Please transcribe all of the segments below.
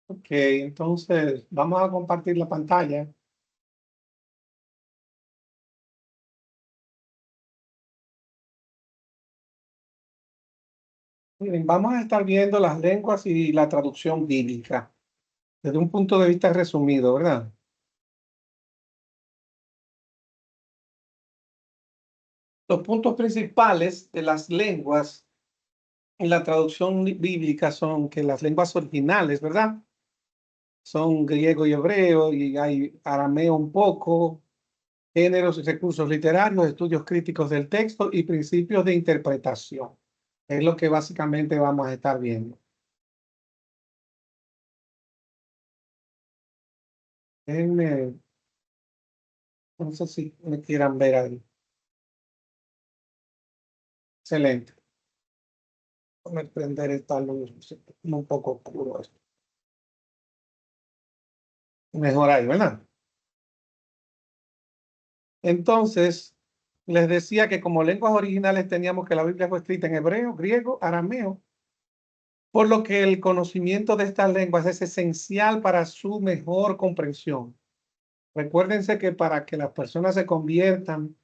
Ok, entonces vamos a compartir la pantalla. Miren, vamos a estar viendo las lenguas y la traducción bíblica desde un punto de vista resumido, ¿verdad? Los puntos principales de las lenguas en la traducción bíblica son que las lenguas originales, ¿verdad? Son griego y hebreo y hay arameo un poco, géneros y recursos literarios, estudios críticos del texto y principios de interpretación. Es lo que básicamente vamos a estar viendo. Déjenme, no sé si me quieran ver ahí. Excelente. Voy a prender esta luz, un poco oscuro esto. Mejor ahí, ¿verdad? Entonces, les decía que como lenguas originales teníamos que la Biblia fue escrita en hebreo, griego, arameo, por lo que el conocimiento de estas lenguas es esencial para su mejor comprensión. Recuérdense que para que las personas se conviertan,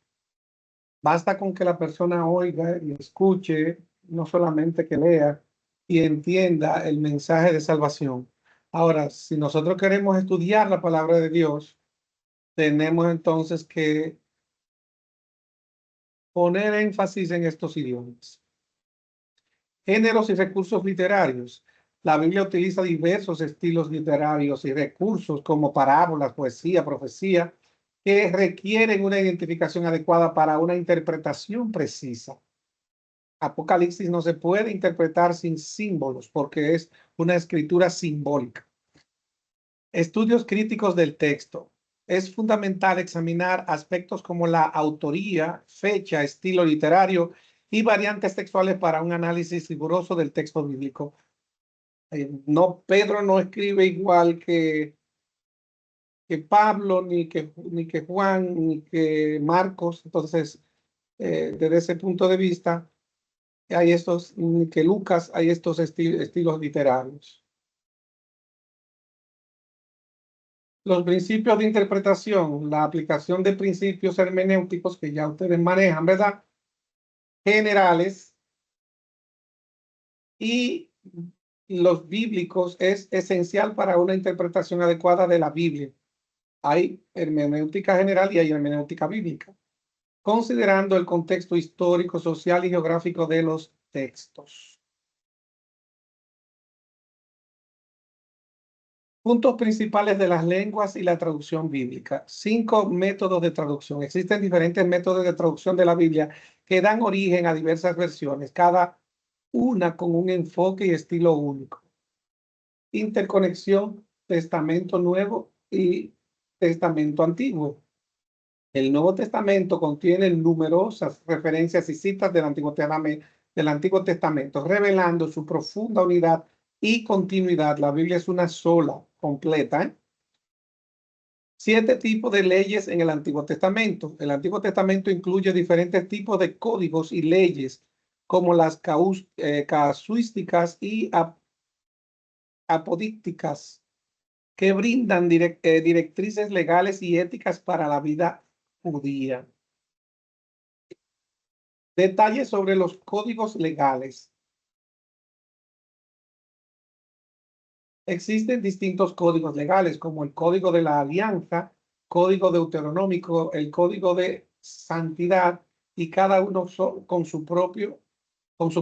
basta con que la persona oiga y escuche, no solamente que lea y entienda el mensaje de salvación. Ahora, si nosotros queremos estudiar la palabra de Dios, tenemos entonces que poner énfasis en estos idiomas. Géneros y recursos literarios. La Biblia utiliza diversos estilos literarios y recursos como parábolas, poesía, profecía, que requieren una identificación adecuada para una interpretación precisa. Apocalipsis no se puede interpretar sin símbolos porque es una escritura simbólica. Estudios críticos del texto. Es fundamental examinar aspectos como la autoría, fecha, estilo literario y variantes textuales para un análisis riguroso del texto bíblico. No, Pedro no escribe igual que Pablo, ni que Juan, ni que Marcos. Entonces, desde ese punto de vista, hay estos, ni que Lucas, hay estos estilos literarios. Los principios de interpretación, la aplicación de principios hermenéuticos que ya ustedes manejan, ¿verdad? Generales y los bíblicos es esencial para una interpretación adecuada de la Biblia. Hay hermenéutica general y hay hermenéutica bíblica, considerando el contexto histórico, social y geográfico de los textos. Puntos principales de las lenguas y la traducción bíblica. 5 métodos de traducción. Existen diferentes métodos de traducción de la Biblia que dan origen a diversas versiones, cada una con un enfoque y estilo único. Interconexión, Testamento Nuevo y Testamento Antiguo. El Nuevo Testamento contiene numerosas referencias y citas del Antiguo Testamento, revelando su profunda unidad y continuidad. La Biblia es una sola, completa, ¿eh? 7 tipos de leyes en el Antiguo Testamento. El Antiguo Testamento incluye diferentes tipos de códigos y leyes, como las casuísticas y apodícticas, que brindan directrices legales y éticas para la vida judía. Detalles sobre los códigos legales. Existen distintos códigos legales, como el Código de la Alianza, Código Deuteronómico, el Código de Santidad, y cada uno con su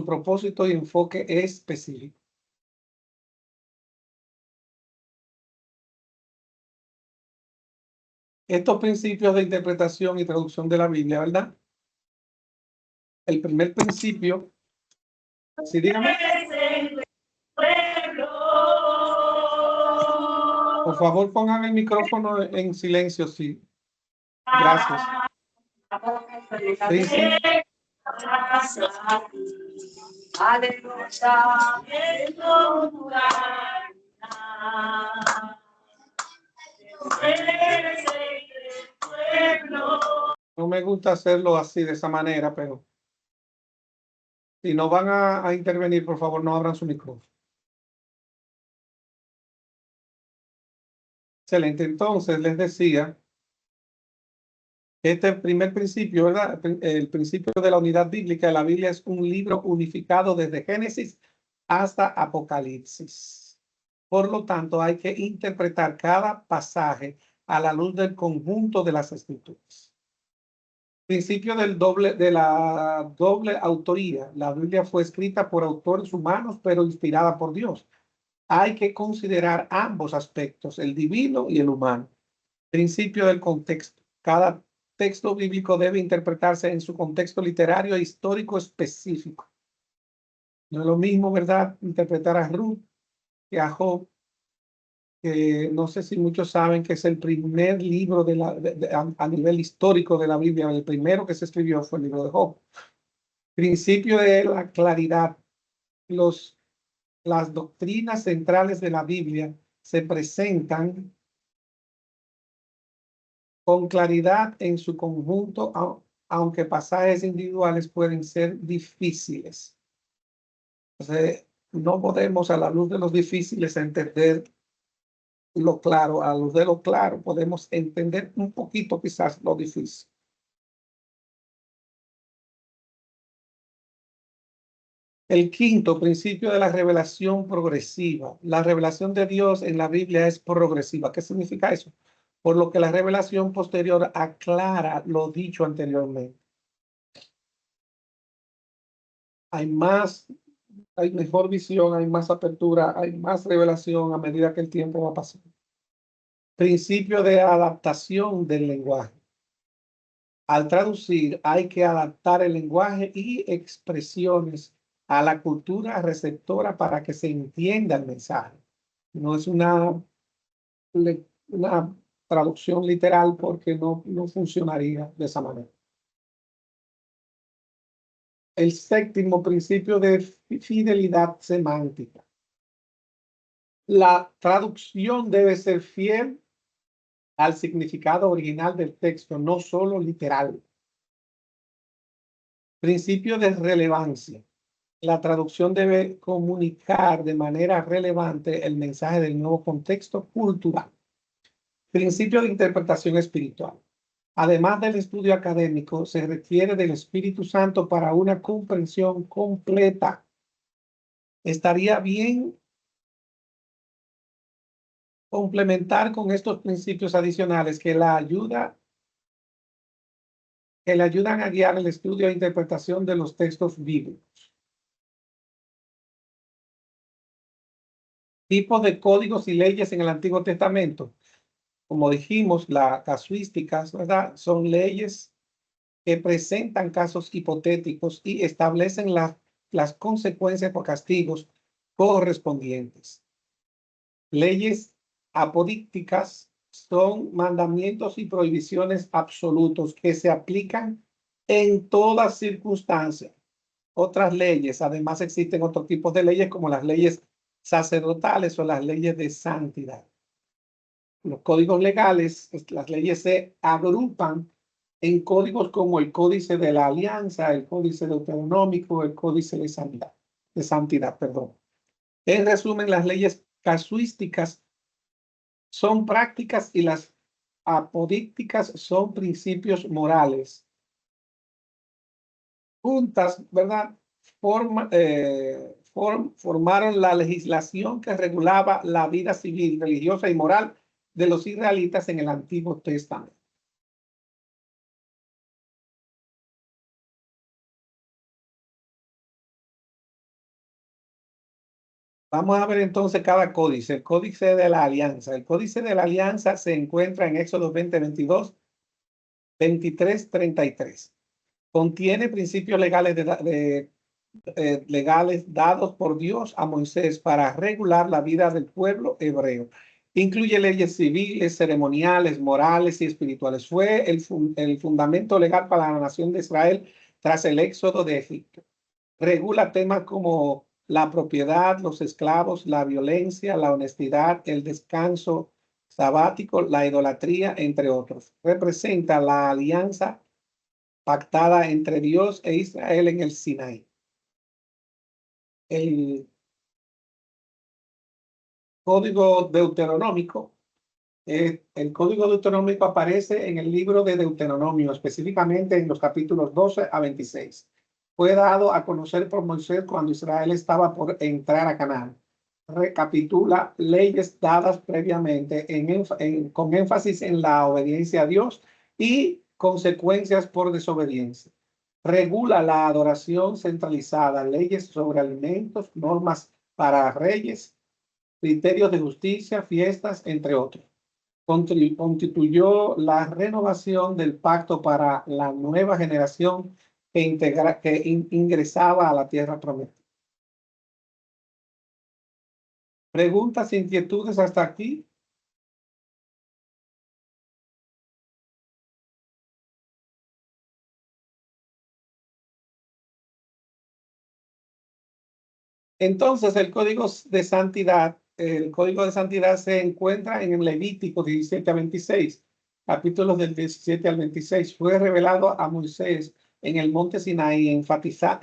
propósito y enfoque específico. Estos principios de interpretación y traducción de la Biblia, ¿verdad? El primer principio, sí, dígame. Por favor, pongan el micrófono en silencio, sí. Gracias. Principio. No me gusta hacerlo así, de esa manera, pero si no van a intervenir, por favor, no abran su micrófono. Excelente. Entonces, les decía que este primer principio, ¿verdad? El principio de la unidad bíblica de la Biblia es un libro unificado desde Génesis hasta Apocalipsis. Por lo tanto, hay que interpretar cada pasaje a la luz del conjunto de las escrituras. Principio de la doble autoría. La Biblia fue escrita por autores humanos, pero inspirada por Dios. Hay que considerar ambos aspectos, el divino y el humano. Principio del contexto. Cada texto bíblico debe interpretarse en su contexto literario e histórico específico. No es lo mismo, ¿verdad?, interpretar a Ruth que a Job, que no sé si muchos saben que es el primer libro a nivel histórico de la Biblia. El primero que se escribió fue el libro de Job. Principio de la claridad. Las doctrinas centrales de la Biblia se presentan con claridad en su conjunto, aunque pasajes individuales pueden ser difíciles. Entonces, no podemos a la luz de los difíciles entender lo claro. A la luz de lo claro podemos entender un poquito quizás lo difícil. El quinto principio de la revelación progresiva. La revelación de Dios en la Biblia es progresiva. ¿Qué significa eso? Por lo que la revelación posterior aclara lo dicho anteriormente. Hay más, hay mejor visión, hay más apertura, hay más revelación a medida que el tiempo va pasando. Principio de adaptación del lenguaje. Al traducir, hay que adaptar el lenguaje y expresiones a la cultura receptora para que se entienda el mensaje. No es una traducción literal porque no funcionaría de esa manera. El séptimo principio de fidelidad semántica. La traducción debe ser fiel al significado original del texto, no solo literal. Principio de relevancia. La traducción debe comunicar de manera relevante el mensaje del nuevo contexto cultural. Principio de interpretación espiritual. Además del estudio académico, se requiere del Espíritu Santo para una comprensión completa. Estaría bien complementar con estos principios adicionales que le ayudan a guiar el estudio e interpretación de los textos bíblicos. Tipos de códigos y leyes en el Antiguo Testamento. Como dijimos, las casuísticas, ¿verdad?, son leyes que presentan casos hipotéticos y establecen las consecuencias o castigos correspondientes. Leyes apodícticas son mandamientos y prohibiciones absolutos que se aplican en todas circunstancias. Otras leyes, además existen otros tipos de leyes como las leyes sacerdotales o las leyes de santidad. Los códigos legales, las leyes se agrupan en códigos como el Códice de la Alianza, el Códice Deuteronómico, el Códice de Santidad, perdón. En resumen, las leyes casuísticas son prácticas y las apodícticas son principios morales. Juntas, ¿verdad?, formaron la legislación que regulaba la vida civil, religiosa y moral de los israelitas en el Antiguo Testamento. Vamos a ver entonces cada códice. El Códice de la Alianza. El Códice de la Alianza se encuentra en Éxodo 20, 22, 23, 33. Contiene principios legales dados por Dios a Moisés para regular la vida del pueblo hebreo. Incluye leyes civiles, ceremoniales, morales y espirituales. Fue el fundamento legal para la nación de Israel tras el éxodo de Egipto. Regula temas como la propiedad, los esclavos, la violencia, la honestidad, el descanso sabático, la idolatría, entre otros. Representa la alianza pactada entre Dios e Israel en el Sinaí. El código deuteronómico El código deuteronómico aparece en el libro de Deuteronomio, específicamente en los capítulos 12 a 26. Fue dado a conocer por Moisés cuando Israel estaba por entrar a Canaán. Recapitula leyes dadas previamente con énfasis en la obediencia a Dios y consecuencias por desobediencia. Regula la adoración centralizada, leyes sobre alimentos, normas para reyes, criterios de justicia, fiestas, entre otros. Constituyó la renovación del pacto para la nueva generación que ingresaba a la tierra prometida. ¿Preguntas, inquietudes hasta aquí? Entonces, el código de santidad se encuentra en el Levítico 17 a 26, capítulos del 17 al 26. Fue revelado a Moisés en el monte Sinaí. Enfatiza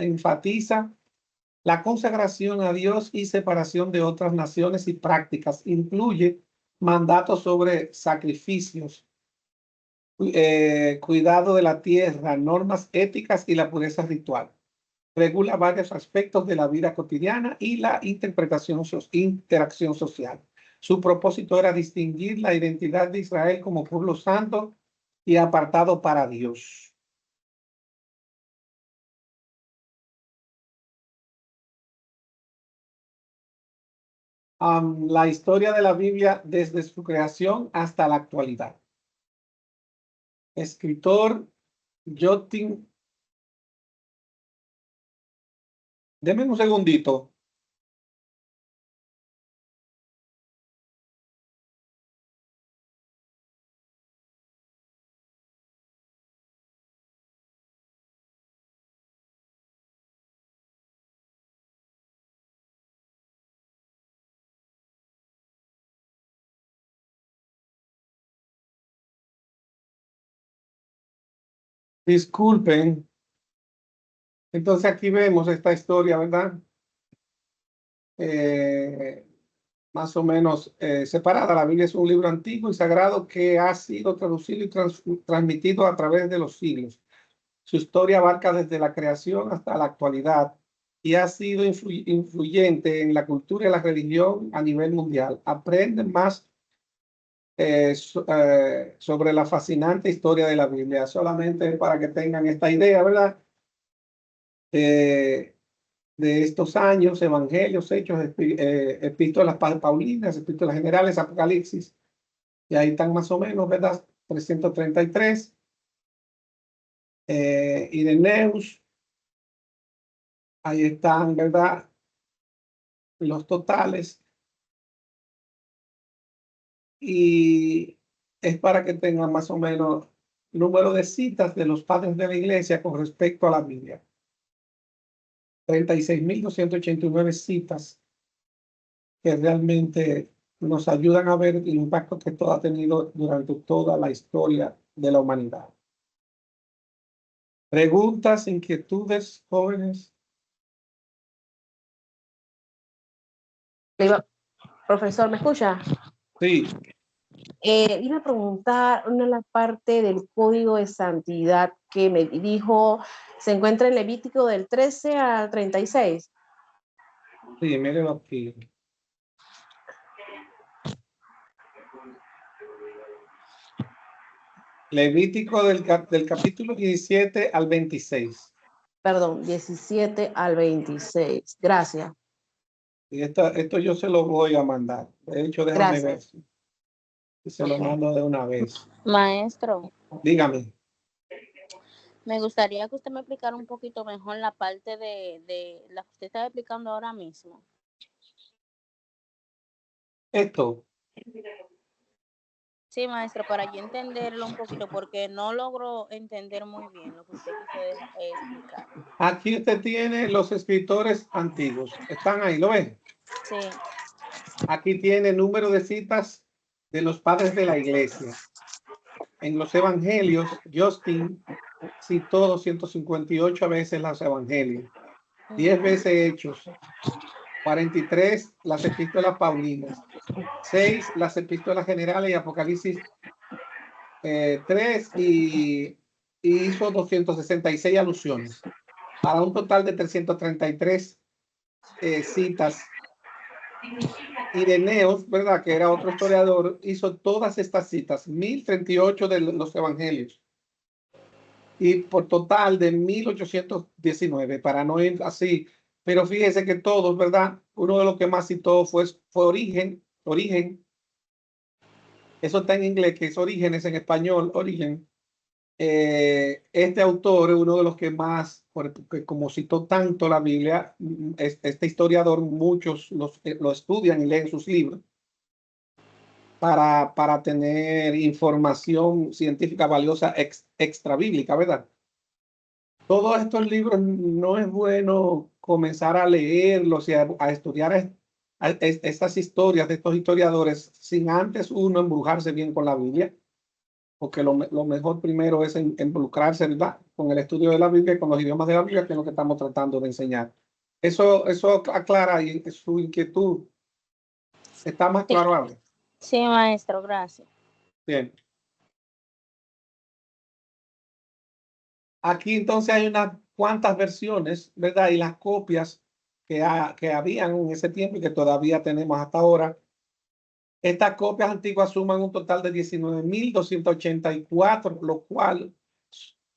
la consagración a Dios y separación de otras naciones y prácticas. Incluye mandatos sobre sacrificios, cuidado de la tierra, normas éticas y la pureza ritual. Regula varios aspectos de la vida cotidiana y la interacción social. Su propósito era distinguir la identidad de Israel como pueblo santo y apartado para Dios. La historia de la Biblia desde su creación hasta la actualidad. Escritor Jotin. Deme un segundito. Disculpen. Entonces aquí vemos esta historia, ¿verdad? Más o menos separada. La Biblia es un libro antiguo y sagrado que ha sido traducido y transmitido a través de los siglos. Su historia abarca desde la creación hasta la actualidad y ha sido influyente en la cultura y la religión a nivel mundial. Aprenden más sobre la fascinante historia de la Biblia, solamente para que tengan esta idea, ¿verdad? De estos años, evangelios, hechos, epístolas paulinas, epístolas generales, Apocalipsis, y ahí están más o menos, ¿verdad? 333, Ireneus, ahí están, ¿verdad? Los totales, y es para que tengan más o menos número de citas de los padres de la iglesia con respecto a la Biblia. 36.289 citas que realmente nos ayudan a ver el impacto que esto ha tenido durante toda la historia de la humanidad. Preguntas, inquietudes, jóvenes. Profesor, ¿me escucha? Sí. Iba a preguntar una parte del código de santidad que me dijo, se encuentra en Levítico del 13 al 36. Sí, mírenlo aquí. Levítico del capítulo 17 al 26. Perdón, 17 al 26. Gracias. Y esto yo se lo voy a mandar. De hecho, déjame ver si se lo mando de una vez. Maestro, Dígame. me gustaría que usted me explicara un poquito mejor la parte de la que usted está explicando ahora mismo. Esto. Sí, maestro, para yo entenderlo un poquito, porque no logro entender muy bien lo que usted quiso explicar. Aquí usted tiene los escritores antiguos. Están ahí, ¿lo ven? Sí. Aquí tiene el número de citas de los padres de la iglesia. En los evangelios, Justin citó 258 veces los evangelios, 10 veces Hechos, 43, las epístolas paulinas. 6, las epístolas generales y Apocalipsis 3 y hizo 266 alusiones, para un total de 333 citas. Ireneos, ¿verdad? Que era otro historiador, hizo todas estas citas, 1038 de los evangelios. Y por total de 1819, para no ir así. Pero fíjese que todos, ¿verdad? Uno de los que más citó fue Origen. Eso está en inglés, que es Orígenes en español, Origen. Este autor es uno de los que más, porque como citó tanto la Biblia, este historiador, muchos lo estudian y leen sus libros para tener información científica valiosa extra bíblica, ¿verdad? Todos estos libros no es bueno comenzar a leerlos y a estudiar estas historias de estos historiadores sin antes uno embrujarse bien con la Biblia, porque lo mejor primero es involucrarse, ¿verdad?, con el estudio de la Biblia y con los idiomas de la Biblia, que es lo que estamos tratando de enseñar. Eso aclara su inquietud. ¿Está más Sí, claro ahora? sí, maestro, gracias. Bien. Aquí entonces hay unas cuantas versiones, ¿verdad? Y las copias que habían en ese tiempo y que todavía tenemos hasta ahora. Estas copias antiguas suman un total de 19.284, lo cual,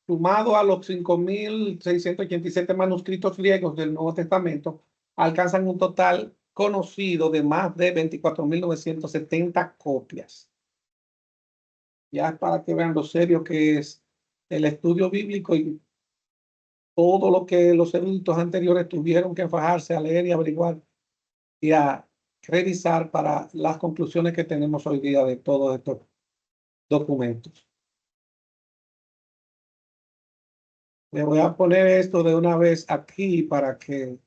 sumado a los 5.687 manuscritos griegos del Nuevo Testamento, alcanzan un total conocido de más de 24.970 copias. Ya es para que vean lo serio que es el estudio bíblico y todo lo que los eruditos anteriores tuvieron que fajarse a leer y averiguar y a revisar para las conclusiones que tenemos hoy día de todos estos documentos. Le voy a poner esto de una vez aquí para que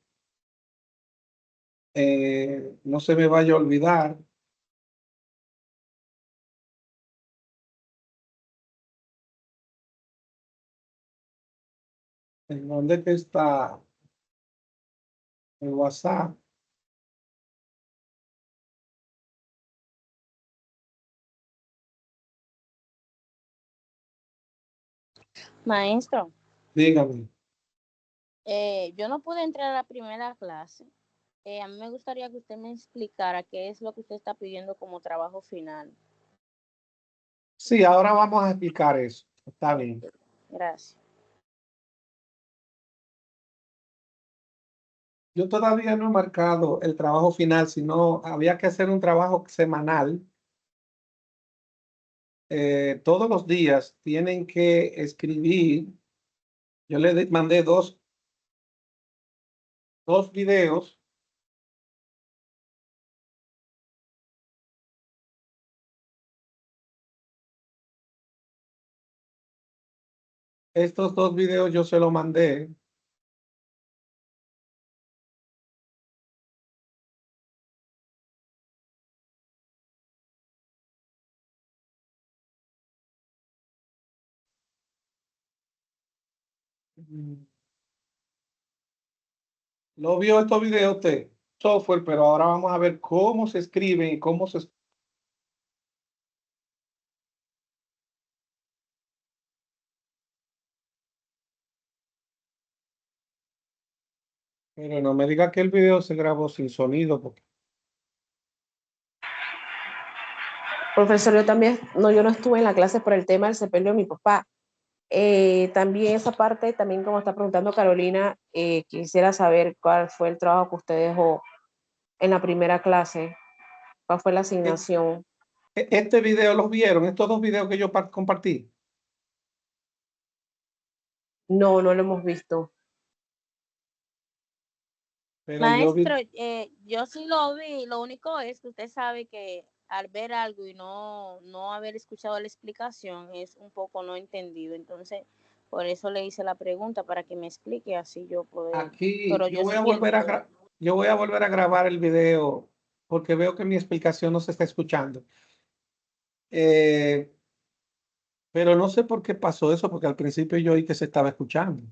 no se me vaya a olvidar. ¿En dónde que está el WhatsApp? Maestro, Dígame. yo no pude entrar a la primera clase. A mí me gustaría que usted me explicara qué es lo que usted está pidiendo como trabajo final. Sí, ahora vamos a explicar eso. Está bien. Gracias. Yo todavía no he marcado el trabajo final, sino había que hacer un trabajo semanal. Todos los días tienen que escribir. Yo le mandé dos videos. Estos dos videos yo se los mandé. ¿Lo vio estos videos usted? Software, pero ahora vamos a ver cómo se escribe y cómo se... Pero no me diga que el video se grabó sin sonido, porque... Profesor, yo también, no, yo no estuve en la clase por el tema del sepelio de mi papá. También esa parte, también como está preguntando Carolina, quisiera saber cuál fue el trabajo que usted dejó en la primera clase, cuál fue la asignación. Este video los vieron, estos dos videos que yo compartí. No, no lo hemos visto. Pero yo Maestro, vi... yo sí lo vi. Lo único es que usted sabe que al ver algo y no haber escuchado la explicación es un poco no entendido. Entonces, por eso le hice la pregunta para que me explique así yo poder. Aquí Pero yo yo voy sí a vi el volver video. yo voy a volver a grabar el video porque veo que mi explicación no se está escuchando. Pero no sé por qué pasó eso, porque al principio yo oí que se estaba escuchando.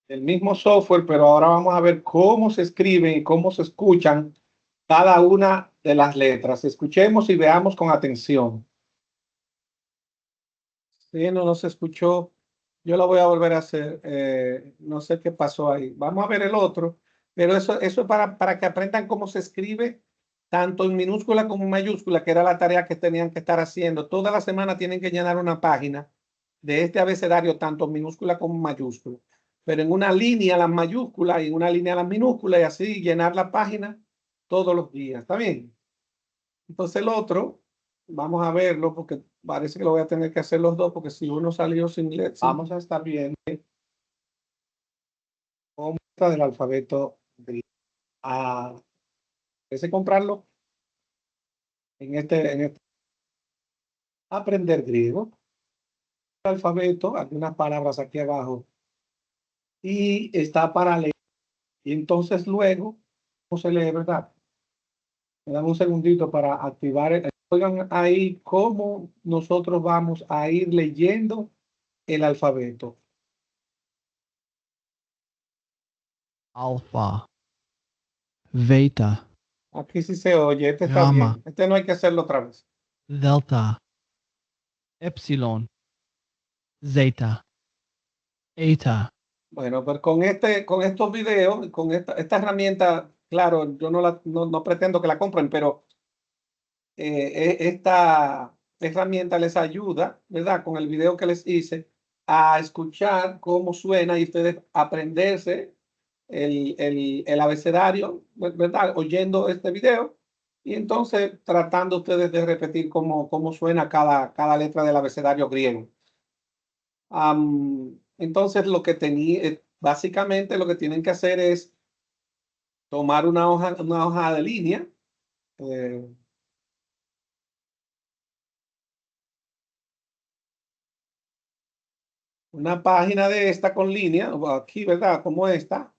el mismo software, pero ahora vamos a ver cómo se escriben y cómo se escuchan cada una de las letras. Escuchemos y veamos con atención. Sí, no se escuchó. Yo lo voy a volver a hacer. No sé qué pasó ahí. Vamos a ver el otro. Pero eso es para que aprendan cómo se escribe, tanto en minúscula como en mayúscula, que era la tarea que tenían que estar haciendo. Toda la semana tienen que llenar una página de este abecedario, tanto en minúscula como en mayúscula. Pero en una línea las mayúsculas y en una línea las minúsculas, y así llenar la página todos los días. ¿Está bien? Entonces el otro, vamos a verlo porque parece que lo voy a tener que hacer los dos, porque si uno salió sin letra, vamos a estar viendo cómo está del alfabeto griego. Ah, ese comprarlo en este aprender griego, alfabeto, algunas palabras aquí abajo, y está para leer. Y entonces luego, ¿cómo se lee, verdad? Me dan un segundito para activar. Oigan ahí cómo nosotros vamos a ir leyendo el alfabeto. Alpha, Beta, Aquí sí se oye, este está Gamma, bien. Este no hay que hacerlo otra vez. Delta, Epsilon, Zeta, Eta, Bueno, pues con estos videos, con esta herramienta, claro, yo no pretendo que la compren, pero esta herramienta les ayuda, ¿verdad? Con el video que les hice, a escuchar cómo suena y ustedes aprenderse el abecedario, ¿verdad? Oyendo este video y entonces tratando ustedes de repetir cómo suena cada letra del abecedario griego. Entonces, básicamente lo que tienen que hacer es tomar una hoja de línea, eh, una página de esta con línea, o aquí, ¿verdad? Como esta.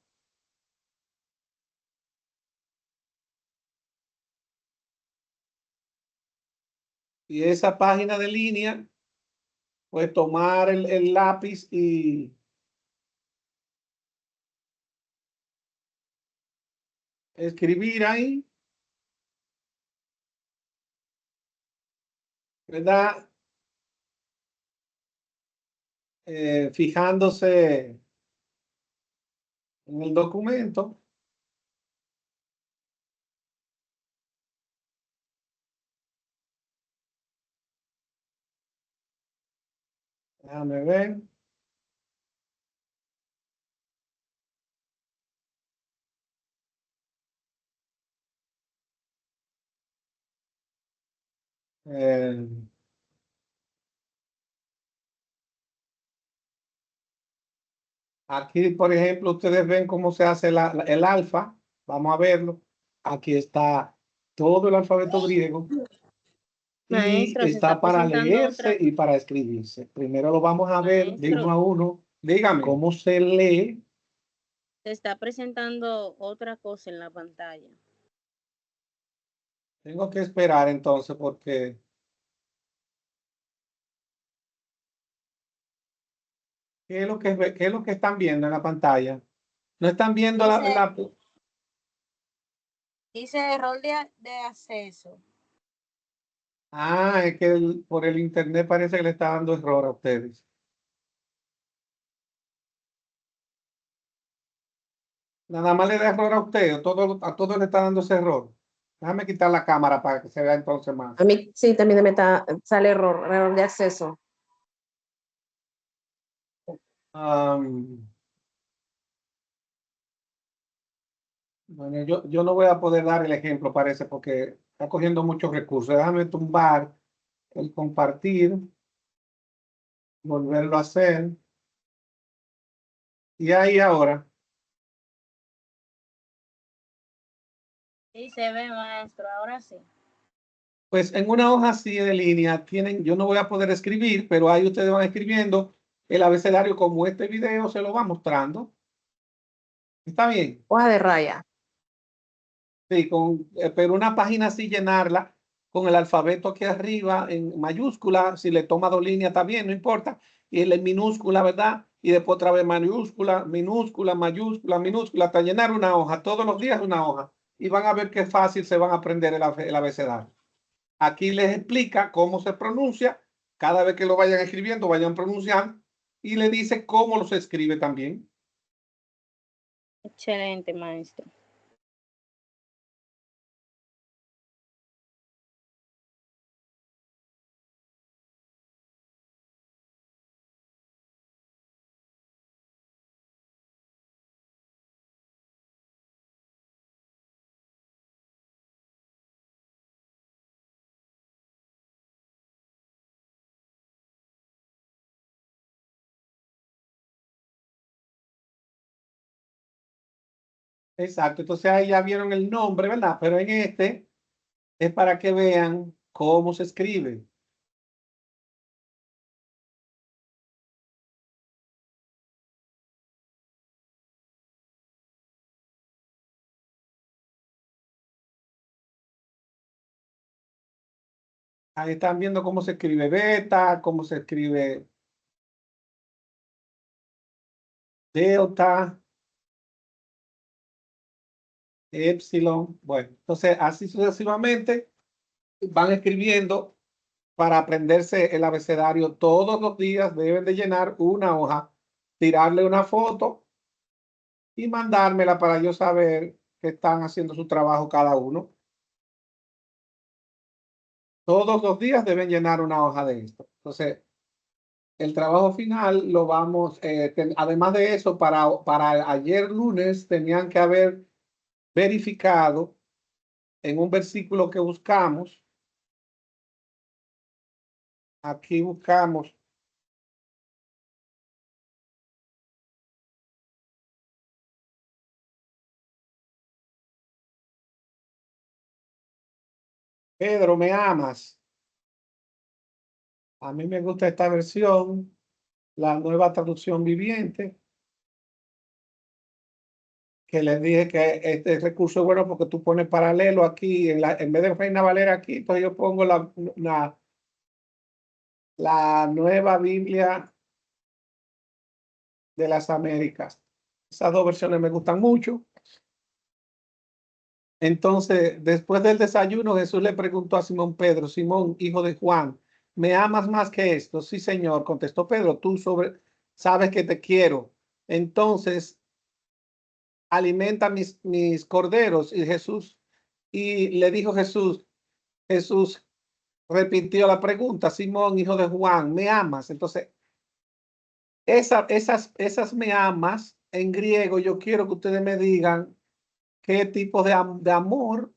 Y esa página de línea, pues tomar el lápiz y escribir ahí, ¿verdad? Fijándose en el documento. Déjame ver. Eh, Aquí, por ejemplo, ustedes ven cómo se hace el alfa. Vamos a verlo. Aquí está todo el alfabeto griego y Maestro, se está está para presentando leerse otra, y para escribirse. Primero lo vamos a ver de uno maestro, a uno. Dígame cómo se lee. se está presentando otra cosa en la pantalla. Tengo que esperar entonces porque ¿qué es lo que están viendo en la pantalla? No están viendo Dice, dice error de acceso. Es que por el internet parece que le está dando error a ustedes. Nada más le da error a usted, a todos le está dando ese error. Déjame quitar la cámara para que se vea entonces más. A mí sí, también sale error de acceso. Am, bueno, yo no voy a poder dar el ejemplo, parece, porque está cogiendo muchos recursos. Déjame tumbar el compartir, volverlo a hacer. Y ahí ahora, Sí, se ve, maestro, ahora sí. pues en una hoja así de línea yo no voy a poder escribir, pero ahí ustedes van escribiendo el abecedario como este video se lo va mostrando. ¿Está bien? Hoja de raya. Sí, pero una página así llenarla con el alfabeto aquí arriba en mayúscula. Si le toma 2 líneas está bien, no importa. Y él en minúscula, ¿verdad? Y después otra vez mayúscula, minúscula, mayúscula, minúscula, hasta llenar una hoja. Todos los días una hoja. Y van a ver qué fácil se van a aprender el abecedario. Aquí les explica cómo se pronuncia. Cada vez que lo vayan escribiendo, vayan pronunciando. Y le dice cómo los escribe también. Excelente, maestro. Exacto. Entonces ahí ya vieron el nombre, ¿verdad? Pero en este es para que vean cómo se escribe. Ahí están viendo cómo se escribe beta, cómo se escribe delta, epsilon. Bueno, entonces así sucesivamente van escribiendo para aprenderse el abecedario. Todos los días deben de llenar una hoja, tirarle una foto y mandármela para yo saber que están haciendo su trabajo cada uno. Todos los días deben llenar una hoja de esto. Entonces, el trabajo final lo vamos, además de eso, para ayer lunes tenían que haber verificado en un versículo que buscamos. Aquí buscamos Pedro, me amas. A mí me gusta esta versión, la nueva traducción viviente, que les dije que este recurso es bueno porque tú pones paralelo aquí, en vez de Reina Valera aquí, entonces yo pongo la nueva Biblia de las Américas. Esas dos versiones me gustan mucho. Entonces, después del desayuno, Jesús le preguntó a Simón Pedro, Simón, hijo de Juan, ¿me amas más que esto? Sí, Señor, contestó Pedro, tú sabes que te quiero. Entonces, alimenta mis corderos. Y le dijo Jesús repitió la pregunta, Simón, hijo de Juan, ¿me amas? Entonces, esas me amas en griego, yo quiero que ustedes me digan qué tipo de amor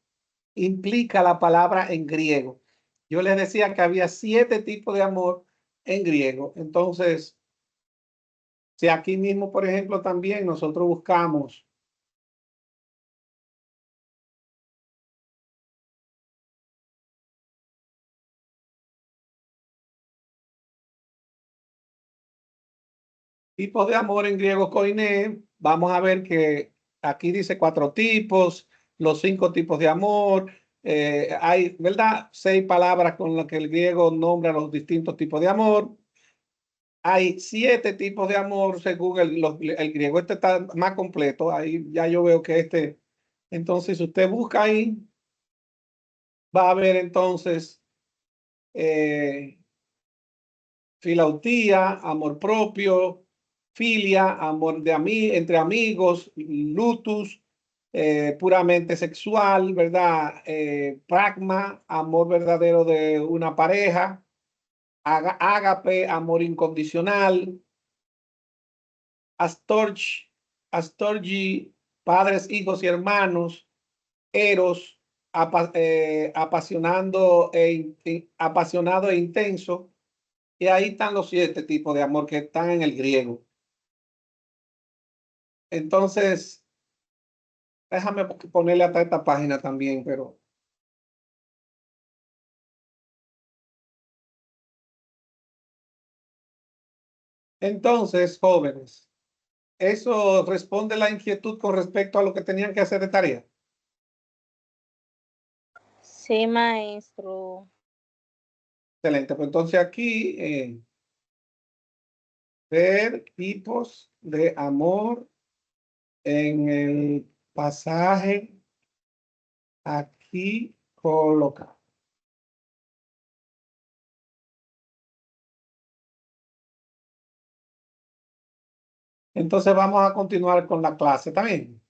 implica la palabra en griego. Yo les decía que había 7 tipos de amor en griego. Entonces, si aquí mismo, por ejemplo, también nosotros buscamos tipos de amor en griego koiné, vamos a ver que aquí dice 4 tipos, los 5 tipos de amor. Hay, ¿verdad? 6 palabras con las que el griego nombra los distintos tipos de amor. Hay 7 tipos de amor según el griego. Este está más completo. Ahí ya yo veo que entonces, si usted busca ahí, va a ver entonces filautía, amor propio, filia, amor entre amigos, lutus, puramente sexual, ¿verdad? Pragma, amor verdadero de una pareja, ágape, amor incondicional, astorgi, padres, hijos y hermanos, eros, apasionado e intenso. Y ahí están los 7 tipos de amor que están en el griego. Entonces, déjame ponerle hasta esta página también, pero entonces, jóvenes, eso responde la inquietud con respecto a lo que tenían que hacer de tarea. Sí, maestro. Excelente. Pues entonces aquí, ver tipos de amor en el pasaje aquí colocado. Entonces vamos a continuar con la clase también.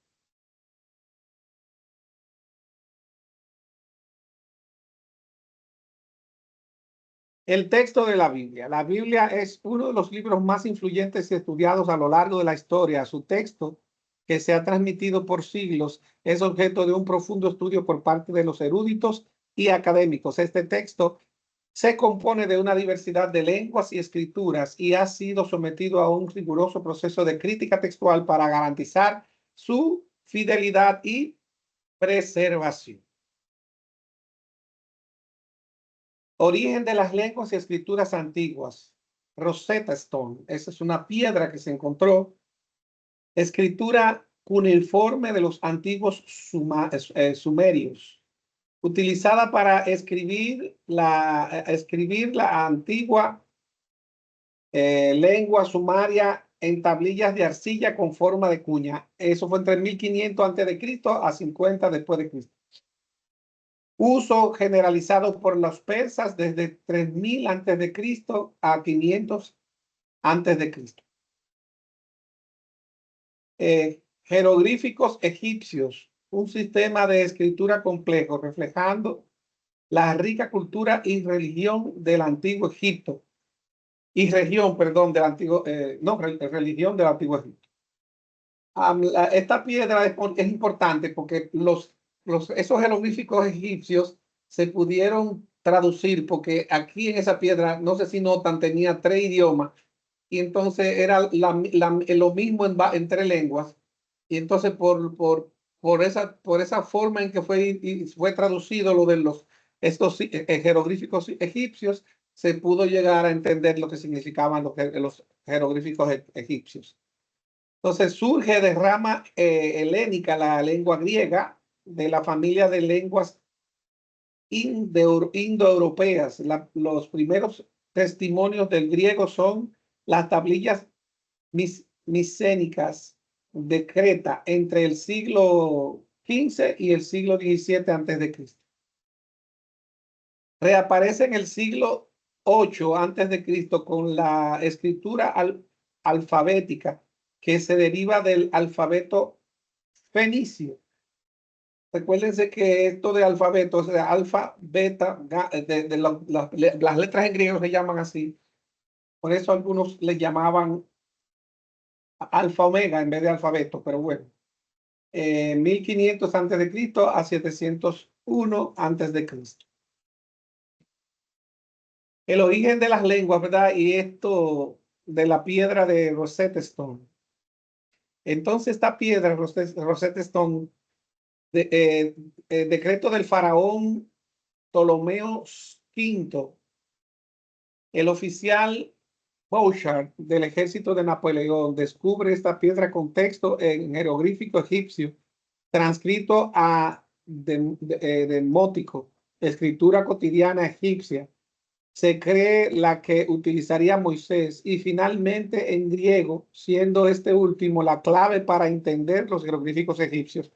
El texto de la Biblia. La Biblia es uno de los libros más influyentes y estudiados a lo largo de la historia. Su texto, que se ha transmitido por siglos, es objeto de un profundo estudio por parte de los eruditos y académicos. Este texto se compone de una diversidad de lenguas y escrituras y ha sido sometido a un riguroso proceso de crítica textual para garantizar su fidelidad y preservación. Origen de las lenguas y escrituras antiguas. Rosetta Stone. Esa es una piedra que se encontró. Escritura cuneiforme de los antiguos sumerios. Utilizada para escribir la antigua lengua sumaria en tablillas de arcilla con forma de cuña. Eso fue entre 1500 antes de Cristo a 50 después de Cristo. Uso generalizado por los persas desde 3000 antes de Cristo a 500 antes de Cristo. Jeroglíficos egipcios, un sistema de escritura complejo reflejando la rica cultura y religión del antiguo Egipto. Y región, perdón, del antiguo, religión del antiguo Egipto. Esta piedra es importante porque esos jeroglíficos egipcios se pudieron traducir porque aquí en esa piedra, no sé si notan, tenía 3 idiomas y entonces era lo mismo en 3 lenguas. Y entonces por esa forma en que fue traducido lo de estos jeroglíficos egipcios, se pudo llegar a entender lo que significaban los jeroglíficos egipcios. Entonces surge de rama helénica la lengua griega de la familia de lenguas indoeuropeas. Los primeros testimonios del griego son las tablillas micénicas de Creta entre el siglo XV y el siglo XVII antes de Cristo. Reaparece en el siglo VIII antes de Cristo con la escritura alfabética que se deriva del alfabeto fenicio. Recuérdense que esto de alfabeto, o sea, alfa, beta, las letras en griego se llaman así. Por eso algunos le llamaban alfa omega en vez de alfabeto, pero bueno. 1500 antes de Cristo a 701 antes de Cristo. El origen de las lenguas, ¿verdad? Y esto de la piedra de Rosetta Stone. Entonces esta piedra, Rosetta Stone, decreto del faraón Ptolomeo V, el oficial Bouchard del ejército de Napoleón descubre esta piedra con texto en jeroglífico egipcio, transcrito a demótico, escritura cotidiana egipcia. Se cree la que utilizaría Moisés y finalmente en griego, siendo este último la clave para entender los jeroglíficos egipcios.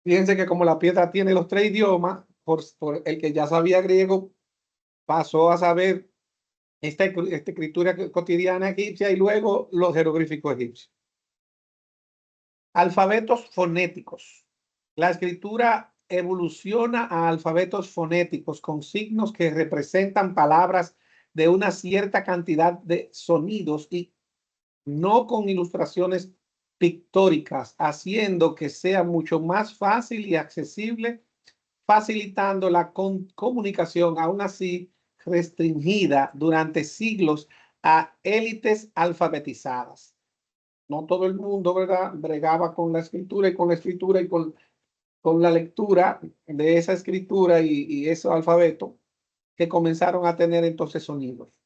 Fíjense que como la piedra tiene los 3 idiomas, por el que ya sabía griego, pasó a saber esta escritura cotidiana egipcia y luego los jeroglíficos egipcios. Alfabetos fonéticos. La escritura evoluciona a alfabetos fonéticos con signos que representan palabras de una cierta cantidad de sonidos y no con ilustraciones pictóricas, haciendo que sea mucho más fácil y accesible, facilitando la comunicación, aún así restringida durante siglos a élites alfabetizadas. No todo el mundo, ¿verdad?, bregaba con la escritura y con la lectura de esa escritura y ese alfabeto que comenzaron a tener entonces sonidos.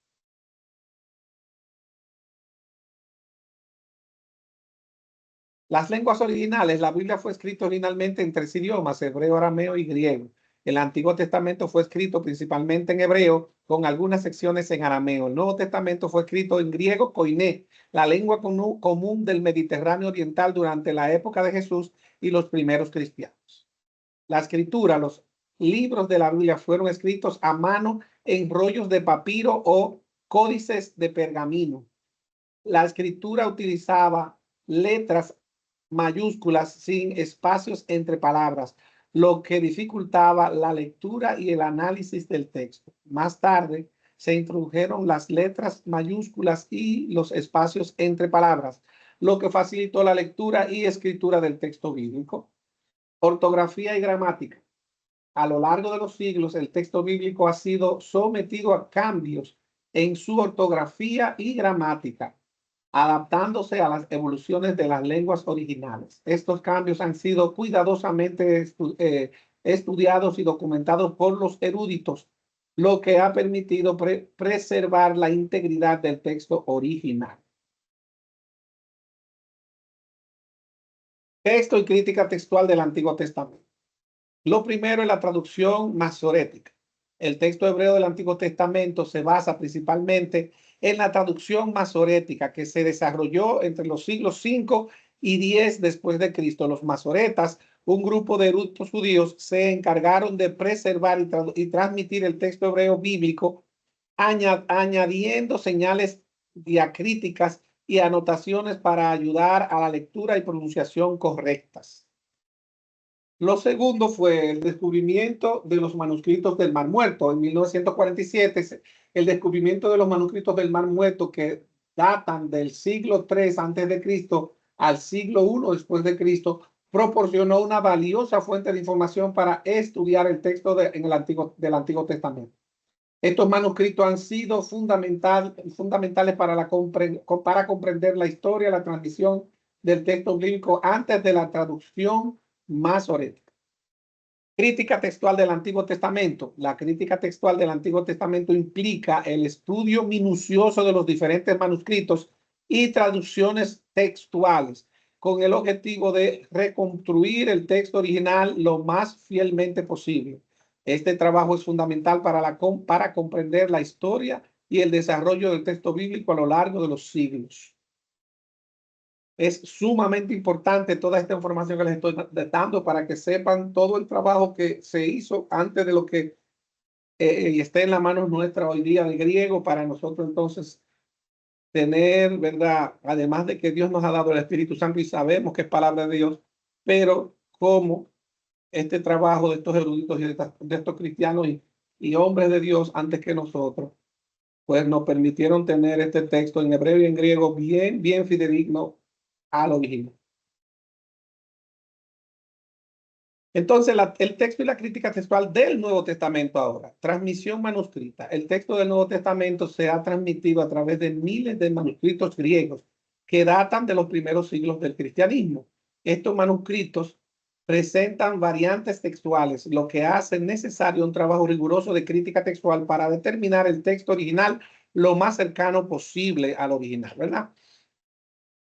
Las lenguas originales, la Biblia fue escrita originalmente en 3 idiomas, hebreo, arameo y griego. El Antiguo Testamento fue escrito principalmente en hebreo, con algunas secciones en arameo. El Nuevo Testamento fue escrito en griego koiné, la lengua común del Mediterráneo oriental durante la época de Jesús y los primeros cristianos. La escritura, los libros de la Biblia fueron escritos a mano en rollos de papiro o códices de pergamino. La escritura utilizaba letras mayúsculas sin espacios entre palabras, lo que dificultaba la lectura y el análisis del texto. Más tarde se introdujeron las letras mayúsculas y los espacios entre palabras, lo que facilitó la lectura y escritura del texto bíblico. Ortografía y gramática. A lo largo de los siglos, el texto bíblico ha sido sometido a cambios en su ortografía y gramática, adaptándose a las evoluciones de las lenguas originales. Estos cambios han sido cuidadosamente estudiados y documentados por los eruditos, lo que ha permitido preservar la integridad del texto original. Texto y crítica textual del Antiguo Testamento. Lo primero es la traducción masorética. El texto hebreo del Antiguo Testamento se basa principalmente en la traducción masorética que se desarrolló entre los siglos 5 y 10 después de Cristo. Los masoretas, un grupo de eruditos judíos, se encargaron de preservar y transmitir el texto hebreo bíblico, añadiendo señales diacríticas y anotaciones para ayudar a la lectura y pronunciación correctas. Lo segundo fue el descubrimiento de los manuscritos del Mar Muerto. En 1947, el descubrimiento de los manuscritos del Mar Muerto que datan del siglo III antes de Cristo al siglo I después de Cristo proporcionó una valiosa fuente de información para estudiar el texto del Antiguo Testamento. Estos manuscritos han sido fundamentales para comprender la historia, la transmisión del texto bíblico antes de la traducción masorética. Crítica textual del Antiguo Testamento. La crítica textual del Antiguo Testamento implica el estudio minucioso de los diferentes manuscritos y traducciones textuales con el objetivo de reconstruir el texto original lo más fielmente posible. Este trabajo es fundamental para comprender la historia y el desarrollo del texto bíblico a lo largo de los siglos. Es sumamente importante toda esta información que les estoy dando para que sepan todo el trabajo que se hizo antes de lo que esté en la mano nuestra hoy día del griego, para nosotros entonces tener, ¿verdad? Además de que Dios nos ha dado el Espíritu Santo y sabemos que es palabra de Dios, pero cómo este trabajo de estos eruditos y de estos cristianos y hombres de Dios antes que nosotros, pues nos permitieron tener este texto en hebreo y en griego bien fidedigno al original. Entonces, el texto y la crítica textual del Nuevo Testamento ahora. Transmisión manuscrita. El texto del Nuevo Testamento se ha transmitido a través de miles de manuscritos griegos que datan de los primeros siglos del cristianismo. Estos manuscritos presentan variantes textuales, lo que hace necesario un trabajo riguroso de crítica textual para determinar el texto original lo más cercano posible al original, ¿verdad?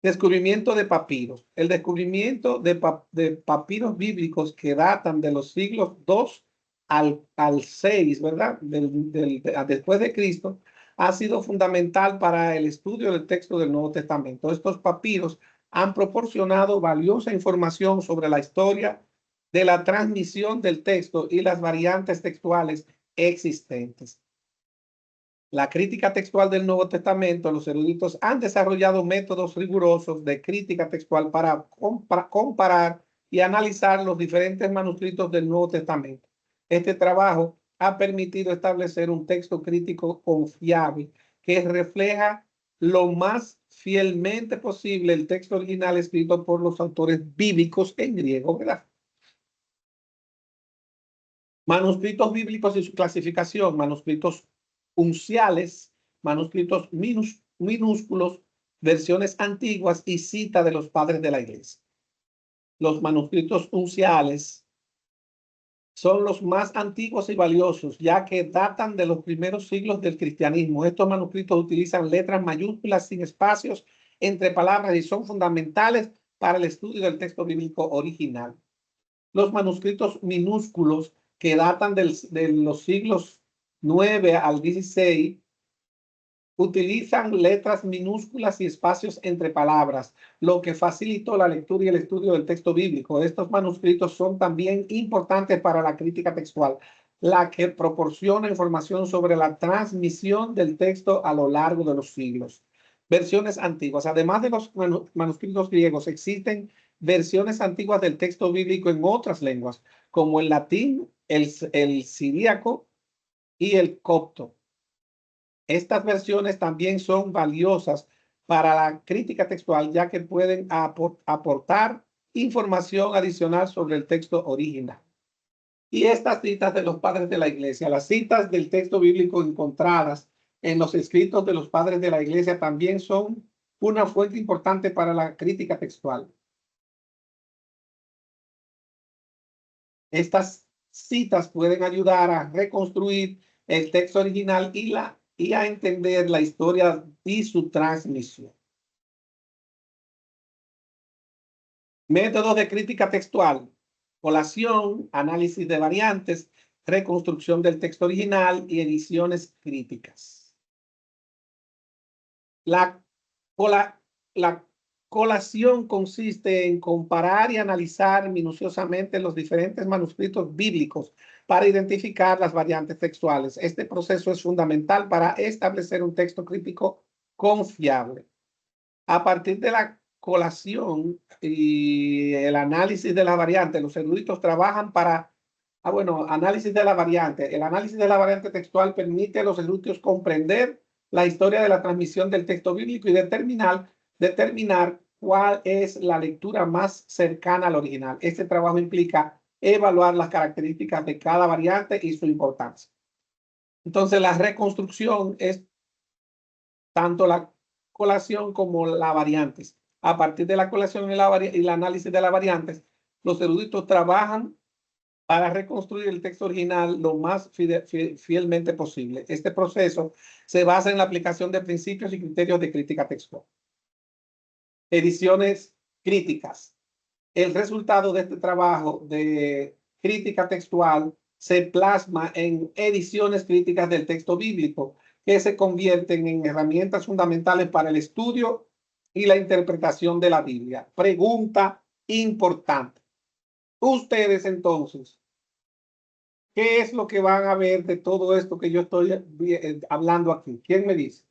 Descubrimiento de papiros. El descubrimiento de papiros bíblicos que datan de los siglos 2 al 6, ¿verdad? Después de Cristo, ha sido fundamental para el estudio del texto del Nuevo Testamento. Estos papiros han proporcionado valiosa información sobre la historia de la transmisión del texto y las variantes textuales existentes. La crítica textual del Nuevo Testamento, los eruditos han desarrollado métodos rigurosos de crítica textual para comparar y analizar los diferentes manuscritos del Nuevo Testamento. Este trabajo ha permitido establecer un texto crítico confiable que refleja lo más fielmente posible el texto original escrito por los autores bíblicos en griego, ¿verdad? Manuscritos bíblicos y su clasificación. Manuscritos unciales, manuscritos minúsculos, versiones antiguas y cita de los padres de la iglesia. Los manuscritos unciales son los más antiguos y valiosos, ya que datan de los primeros siglos del cristianismo. Estos manuscritos utilizan letras mayúsculas sin espacios entre palabras y son fundamentales para el estudio del texto bíblico original. Los manuscritos minúsculos que datan de los siglos 9 al 16, utilizan letras minúsculas y espacios entre palabras, lo que facilitó la lectura y el estudio del texto bíblico. Estos manuscritos son también importantes para la crítica textual, la que proporciona información sobre la transmisión del texto a lo largo de los siglos. Versiones antiguas. Además de los manuscritos griegos, existen versiones antiguas del texto bíblico en otras lenguas, como el latín, el siríaco y el copto. Estas versiones también son valiosas para la crítica textual, ya que pueden aportar información adicional sobre el texto original. Y estas citas de los padres de la iglesia, las citas del texto bíblico encontradas en los escritos de los padres de la iglesia también son una fuente importante para la crítica textual. Estas citas pueden ayudar a reconstruir el texto original y a entender la historia y su transmisión. Métodos de crítica textual: colación, análisis de variantes, reconstrucción del texto original y ediciones críticas. La colación consiste en comparar y analizar minuciosamente los diferentes manuscritos bíblicos para identificar las variantes textuales. Este proceso es fundamental para establecer un texto crítico confiable. A partir de la colación y el análisis de la variante, los eruditos trabajan para, análisis de la variante. El análisis de la variante textual permite a los eruditos comprender la historia de la transmisión del texto bíblico y determinar cuál es la lectura más cercana al original. Este trabajo implica evaluar las características de cada variante y su importancia. Entonces, la reconstrucción es tanto la colación como las variantes. A partir de la colación y el análisis de las variantes, los eruditos trabajan para reconstruir el texto original lo más fielmente posible. Este proceso se basa en la aplicación de principios y criterios de crítica textual. Ediciones críticas. El resultado de este trabajo de crítica textual se plasma en ediciones críticas del texto bíblico, que se convierten en herramientas fundamentales para el estudio y la interpretación de la Biblia. Pregunta importante. Ustedes entonces, ¿qué es lo que van a ver de todo esto que yo estoy hablando aquí? ¿Quién me dice?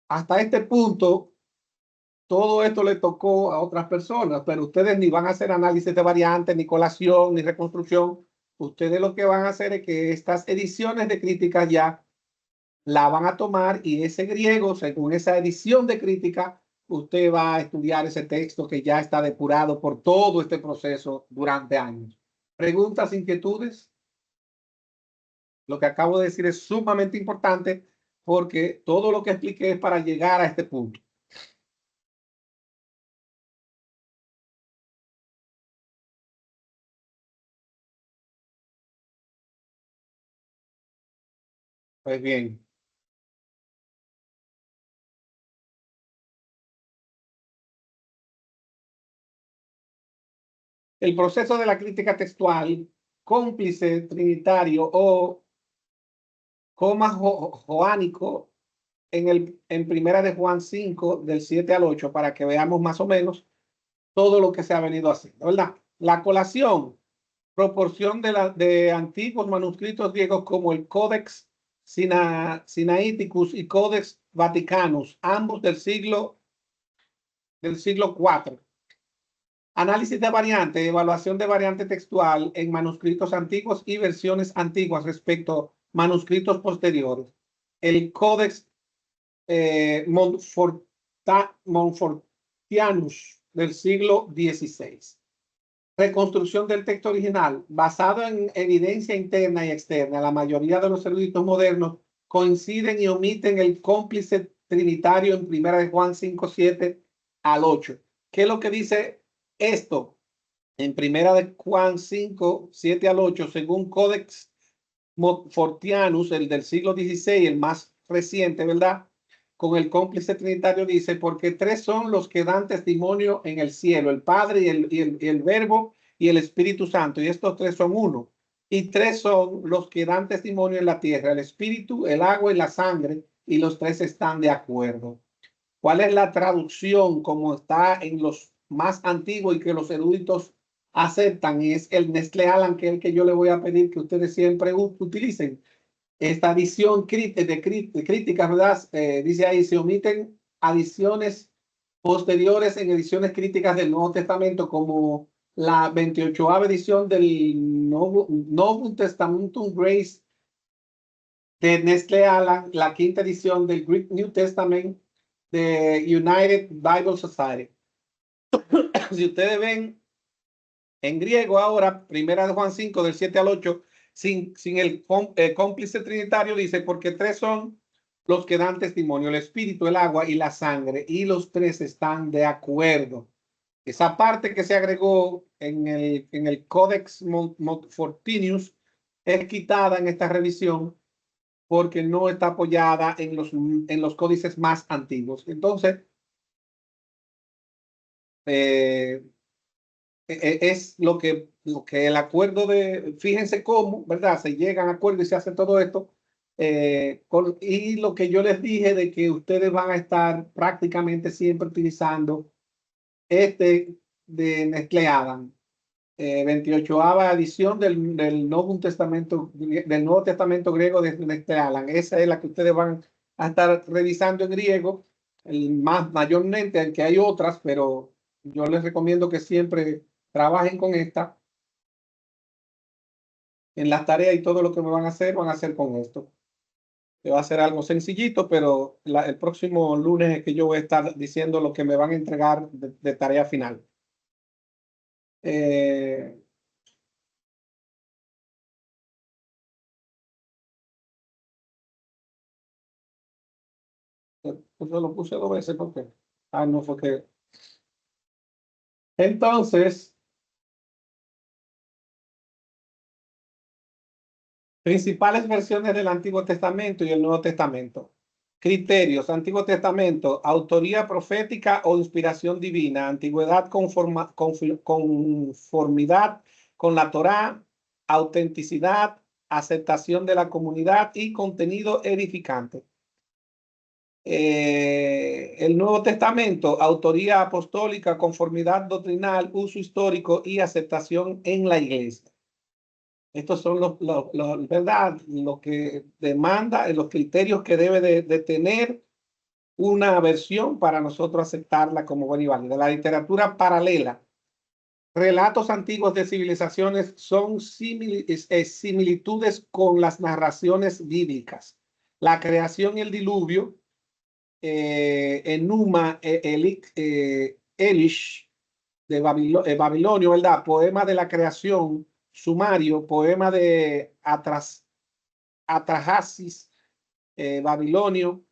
Hasta este punto, todo esto le tocó a otras personas, pero ustedes ni van a hacer análisis de variantes, ni colación, ni reconstrucción. Ustedes lo que van a hacer es que estas ediciones de crítica ya la van a tomar y ese griego, según esa edición de crítica, usted va a estudiar ese texto que ya está depurado por todo este proceso durante años. ¿Preguntas, inquietudes? Lo que acabo de decir es sumamente importante porque todo lo que expliqué es para llegar a este punto. Pues bien. El proceso de la crítica textual, cómplice trinitario o coma joánico en Primera de Juan 5, del 7 al 8, para que veamos más o menos todo lo que se ha venido haciendo, ¿verdad? La colación, proporción de antiguos manuscritos griegos como el Codex Sinaiticus y Codex Vaticanus, ambos del siglo IV. Análisis de variante, evaluación de variante textual en manuscritos antiguos y versiones antiguas respecto a manuscritos posteriores. El Codex Montfortianus del siglo XVI. Reconstrucción del texto original. Basado en evidencia interna y externa, la mayoría de los eruditos modernos coinciden y omiten el cómplice trinitario en Primera de Juan 5, 7 al 8. ¿Qué es lo que dice esto? En Primera de Juan 5, 7 al 8, según Codex Montfortianus, el del siglo XVI, el más reciente, ¿verdad? con el cómplice trinitario dice, porque tres son los que dan testimonio en el cielo, el Padre y el Verbo y el Espíritu Santo, y estos tres son uno. Y tres son los que dan testimonio en la tierra, el Espíritu, el agua y la sangre, y los tres están de acuerdo. ¿Cuál es la traducción como está en los más antiguos y que los eruditos aceptan? Es el Nestlé Aland, que es el que yo le voy a pedir que ustedes siempre utilicen. Esta adición de críticas, ¿verdad? Dice ahí, se omiten adiciones posteriores en ediciones críticas del Nuevo Testamento, como la 28ª edición del Novum Testamentum Grace de Nestlé Aland, la 5ª edición del Greek New Testament de United Bible Society. Si ustedes ven en griego ahora, primera de Juan 5, del 7 al 8, sin el cómplice trinitario, dice, porque tres son los que dan testimonio, el espíritu, el agua y la sangre, y los tres están de acuerdo. Esa parte que se agregó en el Codex Fortinius es quitada en esta revisión porque no está apoyada en los códices más antiguos. Entonces, es lo que el acuerdo fíjense cómo, ¿verdad? Se llegan a acuerdo y se hace todo esto. Y lo que yo les dije de que ustedes van a estar prácticamente siempre utilizando de Nestlé Aland, 28ª edición del Nuevo Testamento griego de Nestlé Aland. Esa es la que ustedes van a estar revisando en griego, mayormente, aunque hay otras, pero yo les recomiendo que siempre trabajen con esta. En las tareas y todo lo que me van a hacer con esto. Que va a ser algo sencillito, pero el próximo lunes es que yo voy a estar diciendo lo que me van a entregar de tarea final. Yo lo puse 2 veces porque no fue que. Entonces, principales versiones del Antiguo Testamento y el Nuevo Testamento. Criterios: Antiguo Testamento, autoría profética o inspiración divina, antigüedad, conformidad con la Torá, autenticidad, aceptación de la comunidad y contenido edificante. El Nuevo Testamento, autoría apostólica, conformidad doctrinal, uso histórico y aceptación en la iglesia. Estos son ¿verdad? Lo que demanda, los criterios que debe de tener una versión para nosotros aceptarla como buena y válida. La literatura paralela. Relatos antiguos de civilizaciones son similitudes con las narraciones bíblicas. La creación y el diluvio, Enuma Elish de Babilonio, ¿verdad? Poema de la creación, sumario, poema de Atrahasis, babilonio,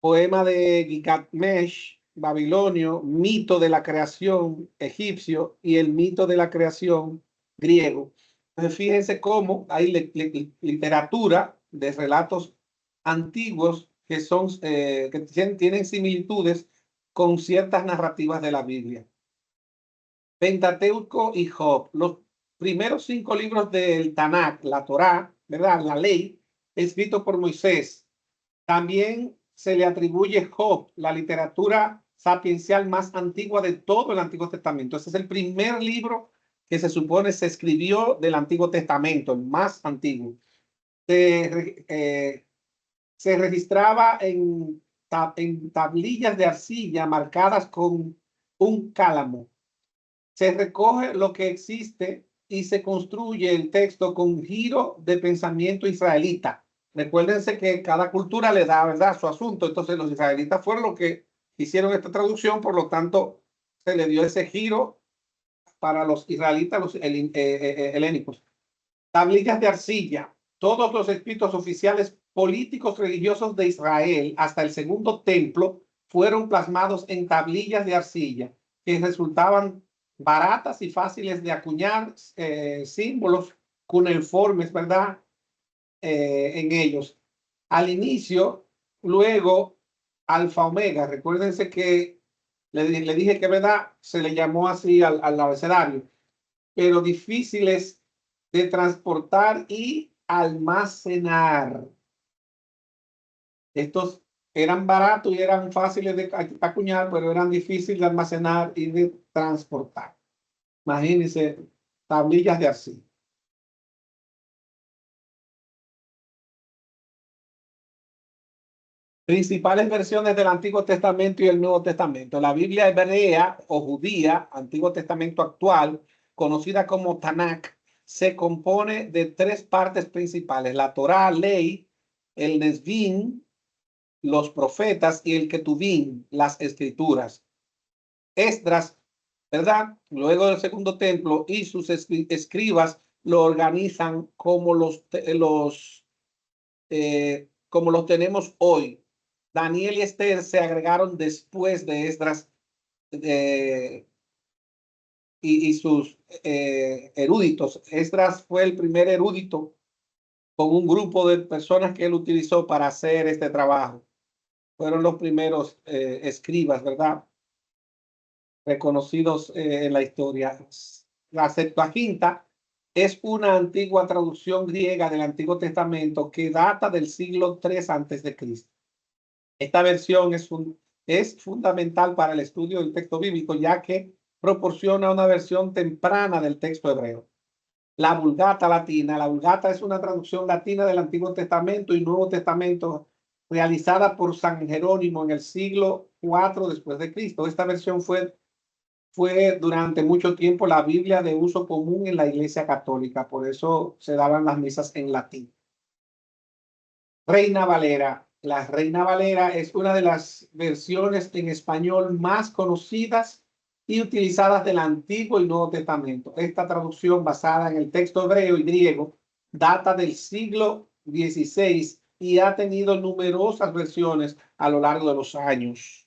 poema de Gilgamesh, babilonio, mito de la creación egipcio y el mito de la creación griego. Entonces, fíjense cómo hay literatura de relatos antiguos que tienen similitudes con ciertas narrativas de la Biblia. Pentateuco y Job, los primeros 5 libros del Tanakh, la Torá, ¿verdad? La ley, escrito por Moisés. También se le atribuye Job, la literatura sapiencial más antigua de todo el Antiguo Testamento. Ese es el primer libro que se supone se escribió del Antiguo Testamento, el más antiguo. Se registraba en tablillas de arcilla marcadas con un cálamo. Se recoge lo que existe y se construye el texto con giro de pensamiento israelita. Recuérdense que cada cultura le da, ¿verdad?, su asunto. Entonces los israelitas fueron los que hicieron esta traducción, por lo tanto se le dio ese giro para los israelitas, los helénicos. Tablillas de arcilla. Todos los escritos oficiales políticos religiosos de Israel hasta el segundo templo fueron plasmados en tablillas de arcilla que resultaban baratas y fáciles de acuñar, símbolos cuneiformes, ¿verdad? En ellos. Al inicio, luego alfa omega. Recuérdense que le dije que, ¿verdad? Se le llamó así al abecedario, pero difíciles de transportar y almacenar. Estos eran baratos y eran fáciles de acuñar, pero eran difíciles de almacenar y de transportar. Imagínense, tablillas de arcilla. Principales versiones del Antiguo Testamento y el Nuevo Testamento. La Biblia hebrea o judía, Antiguo Testamento actual, conocida como Tanakh, se compone de tres partes principales: la Torá, ley; el Nesvim, los profetas; y el Ketuvim, las escrituras. Esdras, ¿verdad? Luego del segundo templo, y sus escribas lo organizan como los tenemos hoy. Daniel y Esther se agregaron después de Esdras y sus eruditos. Esdras fue el primer erudito con un grupo de personas que él utilizó para hacer este trabajo. Fueron los primeros escribas, ¿verdad? Reconocidos en la historia. La Septuaginta es una antigua traducción griega del Antiguo Testamento que data del siglo III antes de Cristo. Esta versión es fundamental para el estudio del texto bíblico, ya que proporciona una versión temprana del texto hebreo. La Vulgata latina. La Vulgata es una traducción latina del Antiguo Testamento y Nuevo Testamento realizada por San Jerónimo en el siglo IV después de Cristo. Esta versión fue durante mucho tiempo la Biblia de uso común en la Iglesia Católica. Por eso se daban las misas en latín. Reina Valera. La Reina Valera es una de las versiones en español más conocidas y utilizadas del Antiguo y Nuevo Testamento. Esta traducción, basada en el texto hebreo y griego, data del siglo XVI y ha tenido numerosas versiones a lo largo de los años.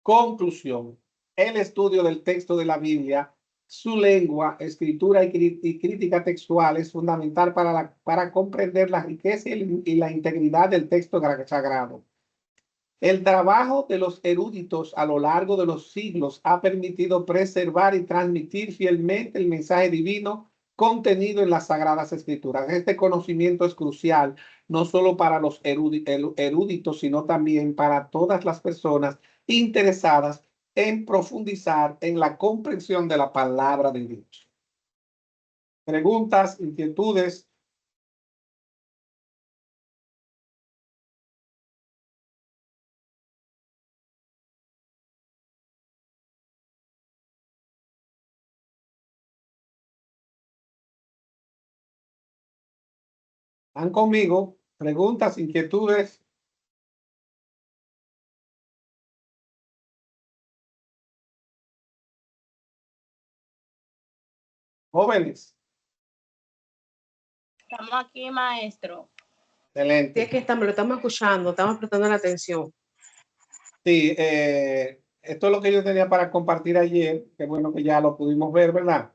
Conclusión: el estudio del texto de la Biblia, su lengua, escritura y crítica textual es fundamental para comprender la riqueza y la integridad del texto sagrado. El trabajo de los eruditos a lo largo de los siglos ha permitido preservar y transmitir fielmente el mensaje divino contenido en las Sagradas Escrituras. Este conocimiento es crucial no solo para los eruditos, sino también para todas las personas interesadas en profundizar en la comprensión de la palabra de Dios. Preguntas, inquietudes. ¿Están conmigo? Preguntas, inquietudes. Jóvenes. Estamos aquí, maestro. Excelente. Sí, es que lo estamos escuchando, estamos prestando la atención. Sí, esto es lo que yo tenía para compartir ayer. Qué bueno que ya lo pudimos ver, ¿verdad?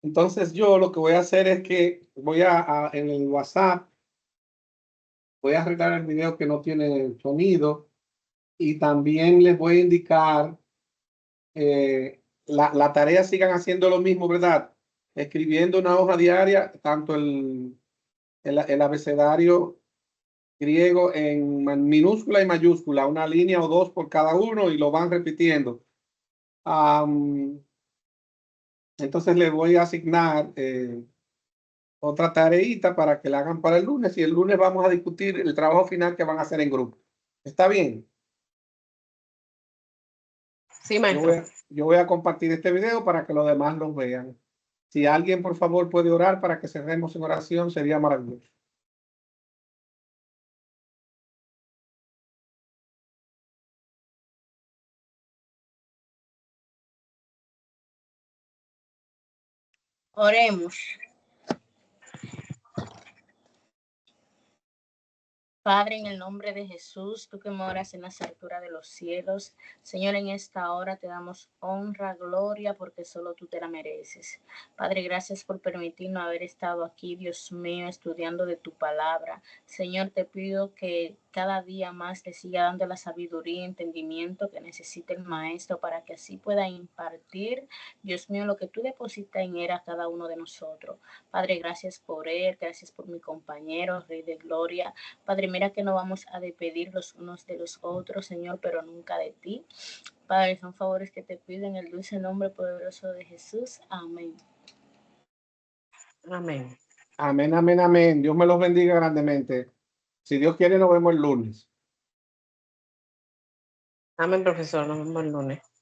Entonces yo lo que voy a hacer es que voy en el WhatsApp, voy a arreglar el video que no tiene sonido y también les voy a indicar la tarea. Sigan haciendo lo mismo, ¿verdad? Escribiendo una hoja diaria, tanto el abecedario griego en minúscula y mayúscula, una línea o dos por cada uno, y lo van repitiendo. Entonces les voy a asignar otra tareita para que la hagan para el lunes, y el lunes vamos a discutir el trabajo final que van a hacer en grupo. ¿Está bien? Sí, maestro. Yo voy a compartir este video para que los demás los vean. Si alguien, por favor, puede orar para que cerremos en oración, sería maravilloso. Oremos. Padre, en el nombre de Jesús, tú que moras en las alturas de los cielos, Señor, en esta hora te damos honra, gloria, porque solo tú te la mereces. Padre, gracias por permitirnos haber estado aquí, Dios mío, estudiando de tu palabra. Señor, te pido que cada día más te siga dando la sabiduría y entendimiento que necesita el Maestro para que así pueda impartir, Dios mío, lo que tú depositas en él a cada uno de nosotros. Padre, gracias por él, gracias por mi compañero, Rey de Gloria. Padre, mira que no vamos a despedir los unos de los otros, Señor, pero nunca de ti. Padre, son favores que te pido en el dulce nombre poderoso de Jesús. Amén. Amén. Amén, amén, amén. Dios me los bendiga grandemente. Si Dios quiere, nos vemos el lunes. Amén, profesor. Nos vemos el lunes.